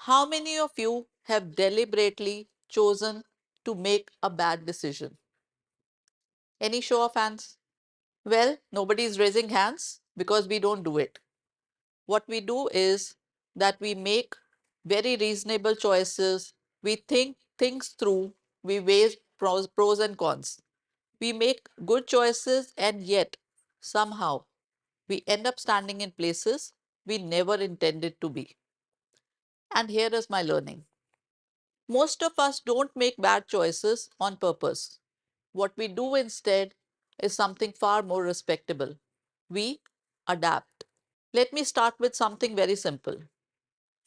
How many of you have deliberately chosen to make a bad decision? Any show of hands? Well, nobody is raising hands because we don't do it. What we do is that we make very reasonable choices. We think things through. We weigh pros and cons. We make good choices, and yet somehow we end up standing in places we never intended to be. And here is my learning. Most of us don't make bad choices on purpose. What we do instead is something far more respectable. We adapt. Let me start with something very simple.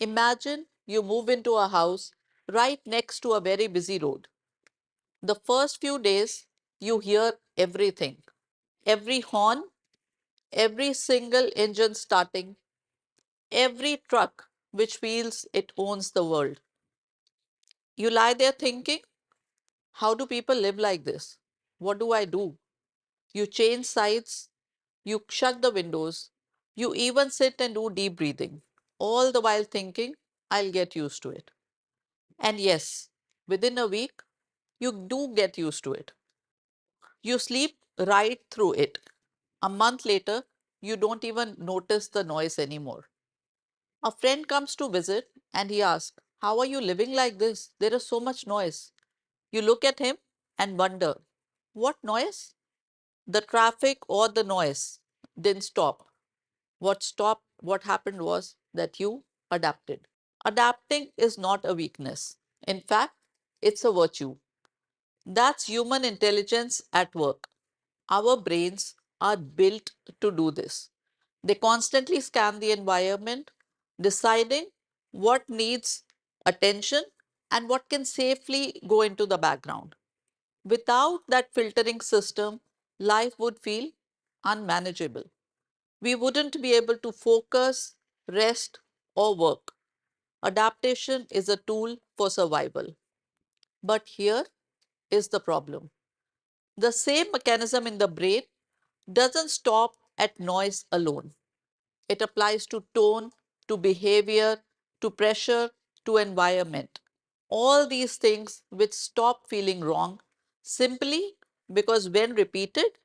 Imagine you move into a house right next to a very busy road. The first few days, you hear everything, every horn, every single engine starting, every truck which feels it owns the world. You lie there thinking, how do people live like this? What do I do? You change sides, you shut the windows, you even sit and do deep breathing, all the while thinking, I'll get used to it. And yes, within a week, you do get used to it. You sleep right through it. A month later, you don't even notice the noise anymore. A friend comes to visit and he asks, how are you living like this? There is so much noise. You look at him and wonder, what noise? The traffic or the noise didn't stop. What stopped, what happened was that you adapted. Adapting is not a weakness. In fact, it's a virtue. That's human intelligence at work. Our brains are built to do this. They constantly scan the environment, deciding what needs attention and what can safely go into the background. Without that filtering system, life would feel unmanageable. We wouldn't be able to focus, rest, or work. Adaptation is a tool for survival. But here is the problem. The same mechanism in the brain doesn't stop at noise alone. It applies to tone, to behavior, to pressure, to environment. All these things which stop feeling wrong simply because when repeated,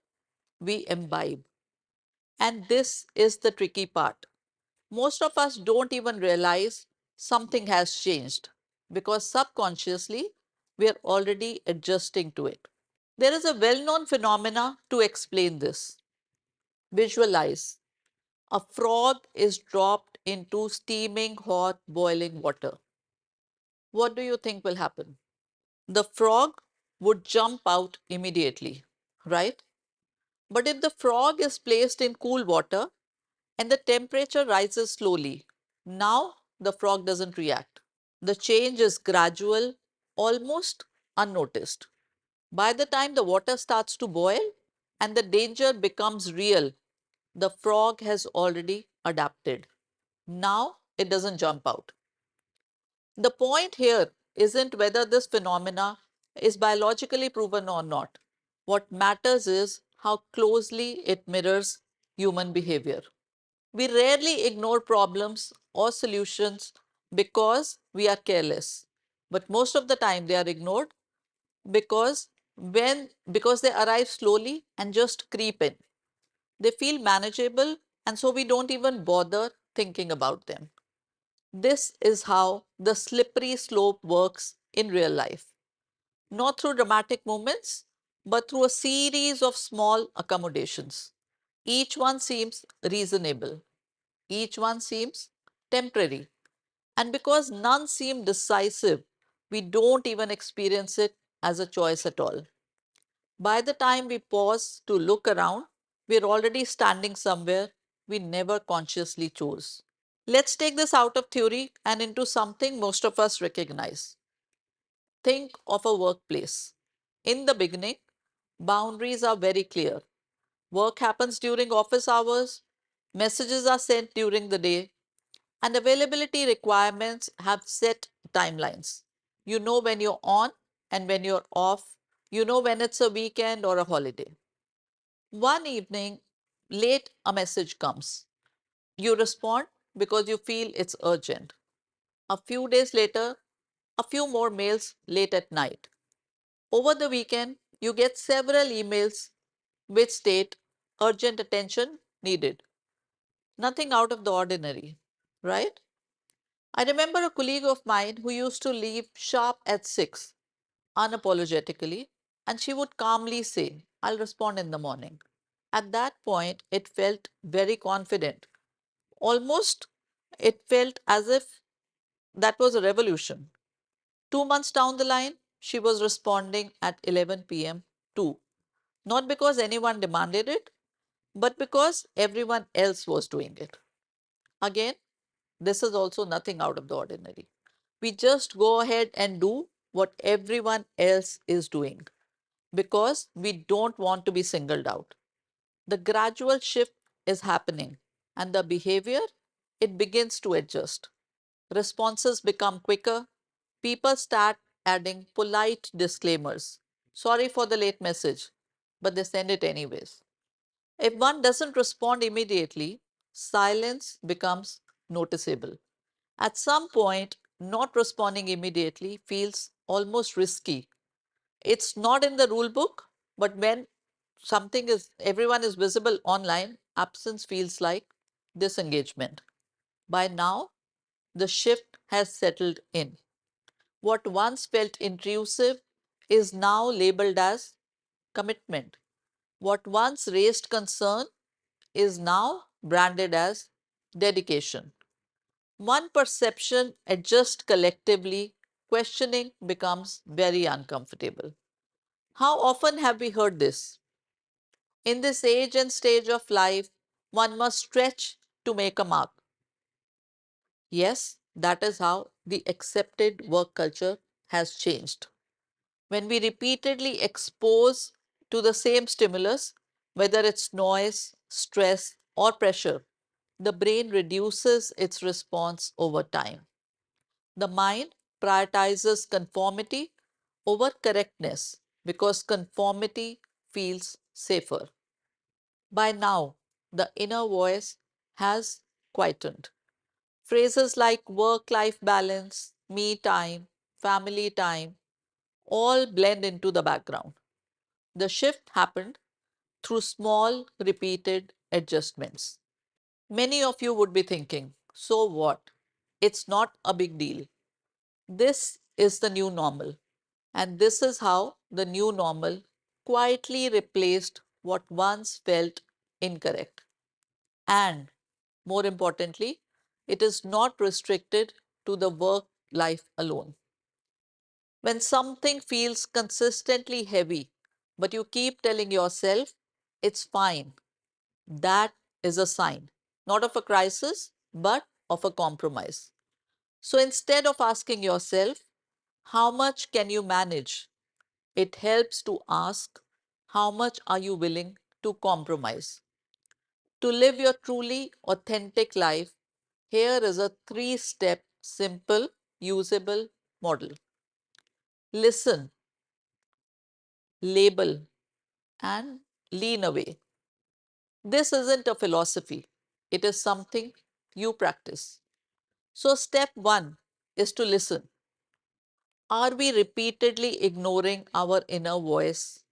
we imbibe. And this is the tricky part. Most of us don't even realize something has changed because subconsciously we are already adjusting to it. There is a well known phenomena to explain this. Visualize a frog is dropped into steaming hot boiling water. What do you think will happen? The frog would jump out immediately, right? But if the frog is placed in cool water and the temperature rises slowly, now the frog doesn't react. The change is gradual, almost unnoticed. By the time the water starts to boil and the danger becomes real, the frog has already adapted. Now it doesn't jump out. The point here isn't whether this phenomena is biologically proven or not. What matters is how closely it mirrors human behavior. We rarely ignore problems or solutions because we are careless. But most of the time they are ignored because they arrive slowly and just creep in. They feel manageable and so we don't even bother thinking about them. This is how the slippery slope works in real life. Not through dramatic moments, but through a series of small accommodations. Each one seems reasonable. Each one seems temporary. And because none seem decisive, we don't even experience it as a choice at all. By the time we pause to look around, we're already standing somewhere we never consciously chose. Let's take this out of theory and into something most of us recognize. Think of a workplace. In the beginning, boundaries are very clear. Work happens during office hours, messages are sent during the day, and availability requirements have set timelines. You know when you're on and when you're off. You know when it's a weekend or a holiday. One evening, late, a message comes. You respond because you feel it's urgent. A few days later, a few more mails late at night. Over the weekend, you get several emails which state urgent attention needed. Nothing out of the ordinary, right? I remember a colleague of mine who used to leave sharp at 6, unapologetically, and she would calmly say, I'll respond in the morning. At that point, it felt very confident. Almost, it felt as if that was a revolution. 2 months down the line, she was responding at 11 p.m. too. Not because anyone demanded it, but because everyone else was doing it. Again, this is also nothing out of the ordinary. We just go ahead and do what everyone else is doing because we don't want to be singled out. The gradual shift is happening and the behavior, it begins to adjust. Responses become quicker. People start adding polite disclaimers. Sorry for the late message, but they send it anyways. If one doesn't respond immediately, silence becomes noticeable. At some point, not responding immediately feels almost risky. It's not in the rule book, but when everyone is visible online, absence feels like disengagement. By now, the shift has settled in. What once felt intrusive is now labeled as commitment. What once raised concern is now branded as dedication. One perception adjusts collectively, questioning becomes very uncomfortable. How often have we heard this? In this age and stage of life, one must stretch to make a mark. Yes, that is how the accepted work culture has changed. When we repeatedly expose to the same stimulus, whether it's noise, stress, or pressure, the brain reduces its response over time. The mind prioritizes conformity over correctness because conformity feels safer. By now, the inner voice has quietened. Phrases like work life balance, me time, family time all blend into the background. The shift happened through small, repeated adjustments. Many of you would be thinking, so what? It's not a big deal. This is the new normal. And this is how the new normal quietly replaced what once felt incorrect. And more importantly, it is not restricted to the work life alone. When something feels consistently heavy, but you keep telling yourself it's fine, that is a sign, not of a crisis, but of a compromise. So instead of asking yourself, how much can you manage? It helps to ask, how much are you willing to compromise? To live your truly authentic life, here is a 3-step simple, usable model. Listen, label, and lean away. This isn't a philosophy, it is something you practice. So, step one is to listen. Are we repeatedly ignoring our inner voice?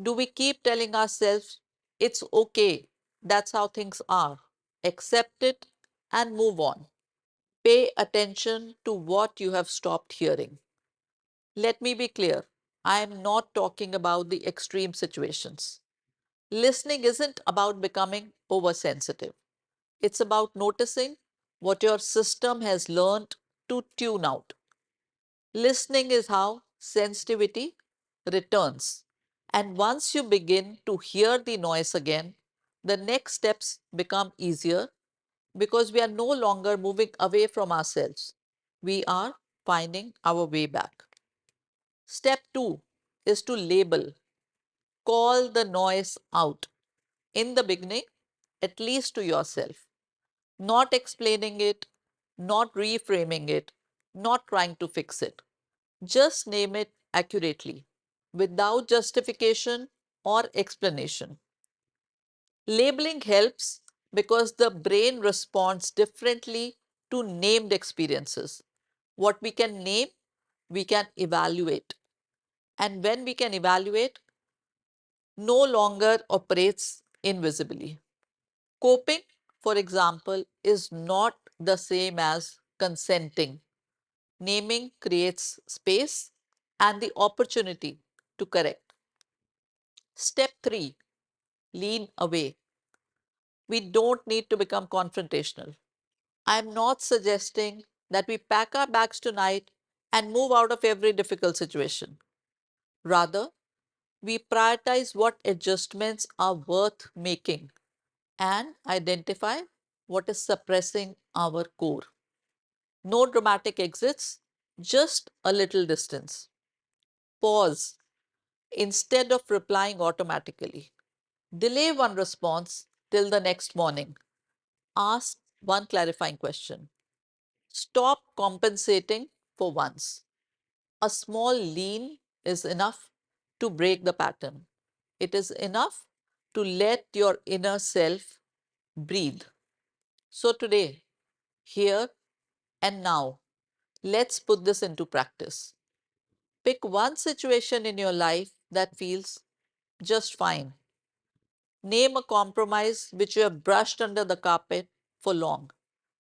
Do we keep telling ourselves, it's okay, that's how things are, accept it, and move on? Pay attention to what you have stopped hearing. Let me be clear, I am not talking about the extreme situations. Listening isn't about becoming oversensitive, it's about noticing what your system has learned to tune out. Listening is how sensitivity returns. And once you begin to hear the noise again, the next steps become easier because we are no longer moving away from ourselves. We are finding our way back. Step two is to label, call the noise out. In the beginning, at least to yourself, not explaining it, not reframing it, not trying to fix it. Just name it accurately, without justification or explanation. Labeling helps because the brain responds differently to named experiences. What we can name, we can evaluate. And when we can evaluate, no longer operates invisibly. Coping, for example, is not the same as consenting. Naming creates space and the opportunity to correct. Step 3, lean away. We don't need to become confrontational. I'm not suggesting that we pack our bags tonight and move out of every difficult situation. Rather, we prioritize what adjustments are worth making and identify what is suppressing our core. No dramatic exits, just a little distance. Pause instead of replying automatically. Delay one response till the next morning. Ask one clarifying question. Stop compensating for once. A small lean is enough to break the pattern. It is enough to let your inner self breathe. So, today, here and now, let's put this into practice. Pick one situation in your life that feels just fine. Name a compromise which you have brushed under the carpet for long,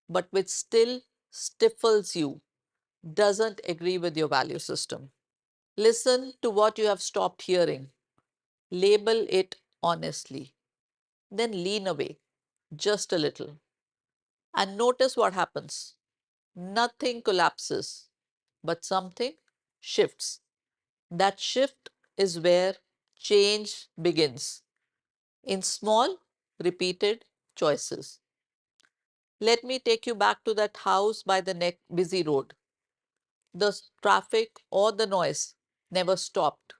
but which still stifles you, doesn't agree with your value system. Listen to what you have stopped hearing. Label it honestly. Then lean away just a little and notice what happens. Nothing collapses, but something shifts. That shift is where change begins in small, repeated choices. Let me take you back to that house by the busy road. The traffic or the noise never stopped.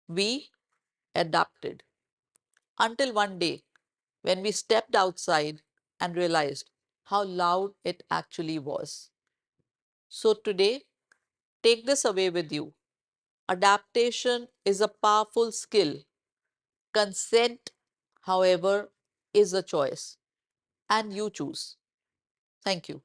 We adapted until one day when we stepped outside and realized how loud it actually was. So today, take this away with you. Adaptation is a powerful skill. Consent, however, is a choice, and you choose. Thank you.